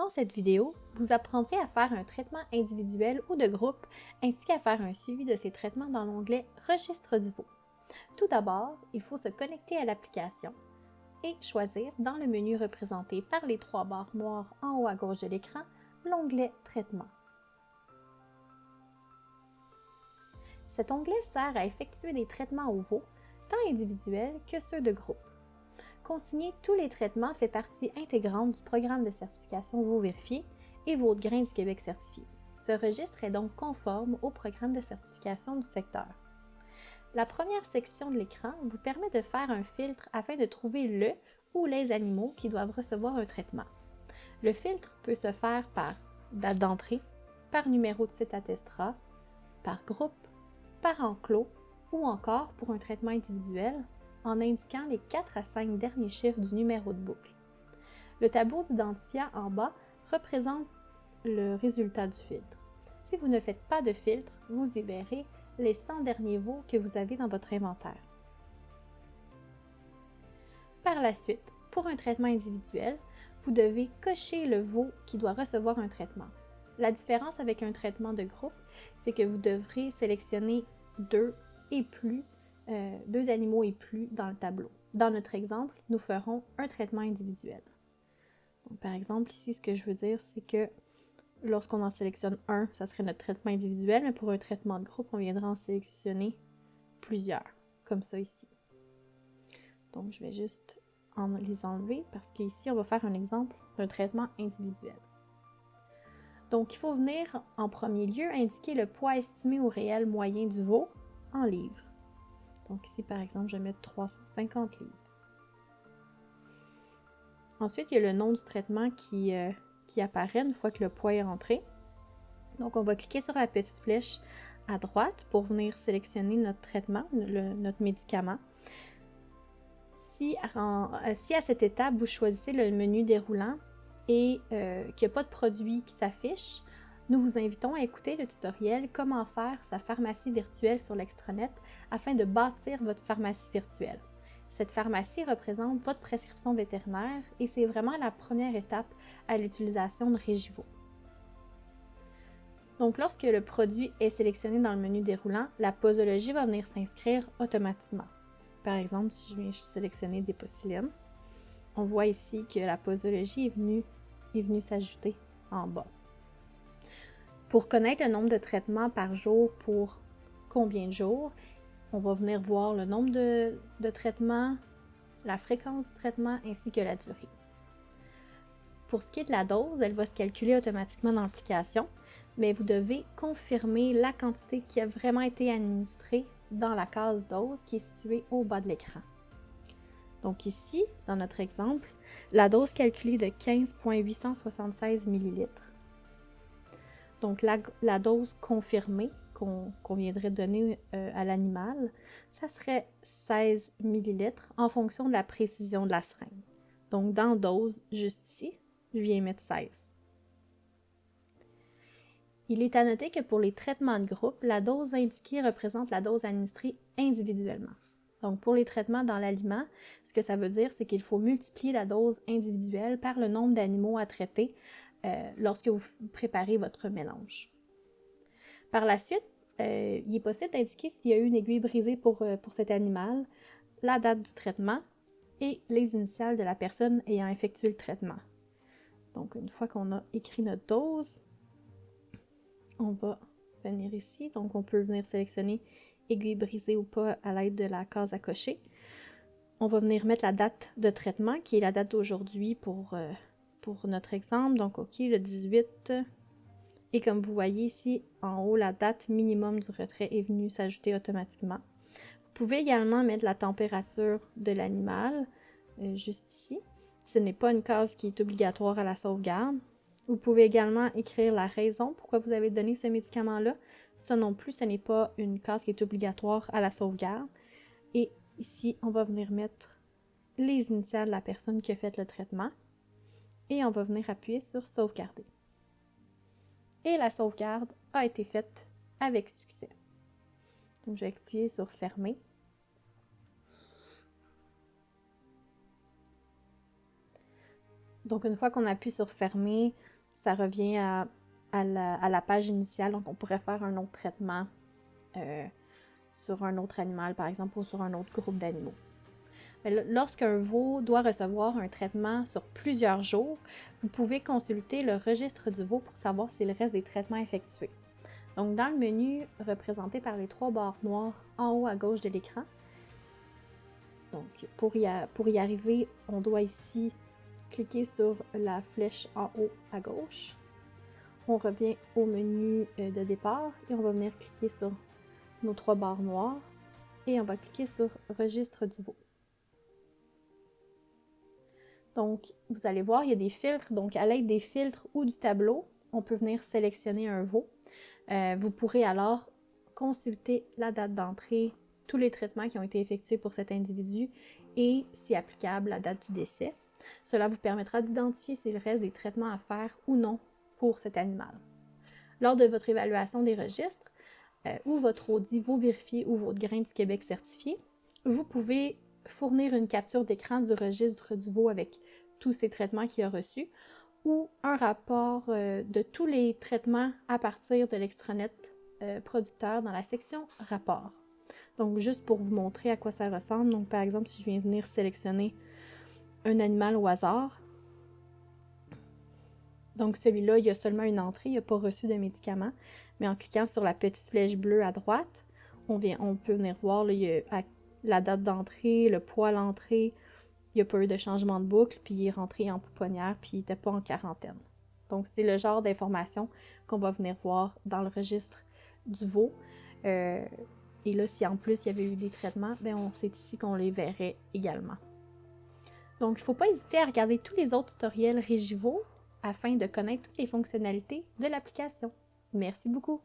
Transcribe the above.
Dans cette vidéo, vous apprendrez à faire un traitement individuel ou de groupe, ainsi qu'à faire un suivi de ces traitements dans l'onglet « Registre du veau ». Tout d'abord, il faut se connecter à l'application et choisir dans le menu représenté par les trois barres noires en haut à gauche de l'écran, l'onglet « Traitement ». Cet onglet sert à effectuer des traitements au veau, tant individuels que ceux de groupe. Consigner tous les traitements fait partie intégrante du programme de certification Veau Vérifié et Veau de grain du Québec certifié. Ce registre est donc conforme au programme de certification du secteur. La première section de l'écran vous permet de faire un filtre afin de trouver le ou les animaux qui doivent recevoir un traitement. Le filtre peut se faire par date d'entrée, par numéro de site attestera, par groupe, par enclos ou encore pour un traitement individuel en indiquant les 4 à 5 derniers chiffres du numéro de boucle. Le tableau d'identifiant en bas représente le résultat du filtre. Si vous ne faites pas de filtre, vous y verrez les 100 derniers veaux que vous avez dans votre inventaire. Par la suite, pour un traitement individuel, vous devez cocher le veau qui doit recevoir un traitement. La différence avec un traitement de groupe, c'est que vous devrez sélectionner deux animaux et plus dans le tableau. Dans notre exemple, nous ferons un traitement individuel. Donc, par exemple, ici, ce que je veux dire, c'est que lorsqu'on en sélectionne un, ça serait notre traitement individuel, mais pour un traitement de groupe, on viendra en sélectionner plusieurs, comme ça ici. Donc, je vais juste les enlever parce qu'ici, on va faire un exemple d'un traitement individuel. Donc, il faut venir en premier lieu indiquer le poids estimé au réel moyen du veau en livres. Donc ici, par exemple, je vais mettre 350 livres. Ensuite, il y a le nom du traitement qui apparaît une fois que le poids est rentré. Donc, on va cliquer sur la petite flèche à droite pour venir sélectionner notre traitement, notre médicament. Si à cette étape, vous choisissez le menu déroulant et qu'il n'y a pas de produit qui s'affiche, nous vous invitons à écouter le tutoriel « Comment faire sa pharmacie virtuelle sur l'extranet » afin de bâtir votre pharmacie virtuelle. Cette pharmacie représente votre prescription vétérinaire et c'est vraiment la première étape à l'utilisation de Régivo. Donc, lorsque le produit est sélectionné dans le menu déroulant, la posologie va venir s'inscrire automatiquement. Par exemple, si je viens sélectionner des Dépocyline, on voit ici que la posologie est venue s'ajouter en bas. Pour connaître le nombre de traitements par jour pour combien de jours, on va venir voir le nombre de traitements, la fréquence du traitement ainsi que la durée. Pour ce qui est de la dose, elle va se calculer automatiquement dans l'application, mais vous devez confirmer la quantité qui a vraiment été administrée dans la case dose qui est située au bas de l'écran. Donc ici, dans notre exemple, la dose calculée de 15,876 ml. Donc, la dose confirmée qu'on viendrait donner à l'animal, ça serait 16 ml en fonction de la précision de la seringue. Donc, dans dose, juste ici, je viens mettre 16. Il est à noter que pour les traitements de groupe, la dose indiquée représente la dose administrée individuellement. Donc, pour les traitements dans l'aliment, ce que ça veut dire, c'est qu'il faut multiplier la dose individuelle par le nombre d'animaux à traiter lorsque vous préparez votre mélange. Par la suite, il est possible d'indiquer s'il y a eu une aiguille brisée pour cet animal, la date du traitement et les initiales de la personne ayant effectué le traitement. Donc, une fois qu'on a écrit notre dose, on va venir ici. Donc, on peut venir sélectionner aiguille brisée ou pas à l'aide de la case à cocher. On va venir mettre la date de traitement, qui est la date d'aujourd'hui pour notre exemple. Donc, OK, le 18. Et comme vous voyez ici, en haut, la date minimum du retrait est venue s'ajouter automatiquement. Vous pouvez également mettre la température de l'animal, juste ici. Ce n'est pas une case qui est obligatoire à la sauvegarde. Vous pouvez également écrire la raison pourquoi vous avez donné ce médicament-là. Ça non plus, ce n'est pas une case qui est obligatoire à la sauvegarde. Et ici, on va venir mettre les initiales de la personne qui a fait le traitement. Et on va venir appuyer sur « Sauvegarder ». Et la sauvegarde a été faite avec succès. Donc, je vais appuyer sur « Fermer ». Donc, une fois qu'on appuie sur « Fermer », ça revient à la page initiale. Donc, on pourrait faire un autre traitement sur un autre animal, par exemple, ou sur un autre groupe d'animaux. Lorsqu'un veau doit recevoir un traitement sur plusieurs jours, vous pouvez consulter le registre du veau pour savoir s'il reste des traitements effectués. Donc, dans le menu représenté par les 3 barres noires en haut à gauche de l'écran, donc pour y arriver, on doit ici cliquer sur la flèche en haut à gauche. On revient au menu de départ et on va venir cliquer sur nos 3 barres noires et on va cliquer sur Registre du veau. Donc, vous allez voir, il y a des filtres. Donc, à l'aide des filtres ou du tableau, on peut venir sélectionner un veau. Vous pourrez alors consulter la date d'entrée, tous les traitements qui ont été effectués pour cet individu et, si applicable, la date du décès. Cela vous permettra d'identifier s'il reste des traitements à faire ou non pour cet animal. Lors de votre évaluation des registres, ou votre audit Veau vérifié ou votre grain du Québec certifié, vous pouvez fournir une capture d'écran du registre du veau avec tous ces traitements qu'il a reçus ou un rapport de tous les traitements à partir de l'extranet producteur dans la section Rapport. Donc, juste pour vous montrer à quoi ça ressemble, donc par exemple, si je viens venir sélectionner un animal au hasard, donc celui-là, il y a seulement une entrée, il n'a pas reçu de médicaments, mais en cliquant sur la petite flèche bleue à droite, on peut venir voir là, il y a la date d'entrée, le poids à l'entrée, il n'y a pas eu de changement de boucle, puis il est rentré en pouponnière, puis il n'était pas en quarantaine. Donc, c'est le genre d'informations qu'on va venir voir dans le registre du veau. Et là, si en plus il y avait eu des traitements, bien, c'est ici qu'on les verrait également. Donc, il ne faut pas hésiter à regarder tous les autres tutoriels Régiveau afin de connaître toutes les fonctionnalités de l'application. Merci beaucoup!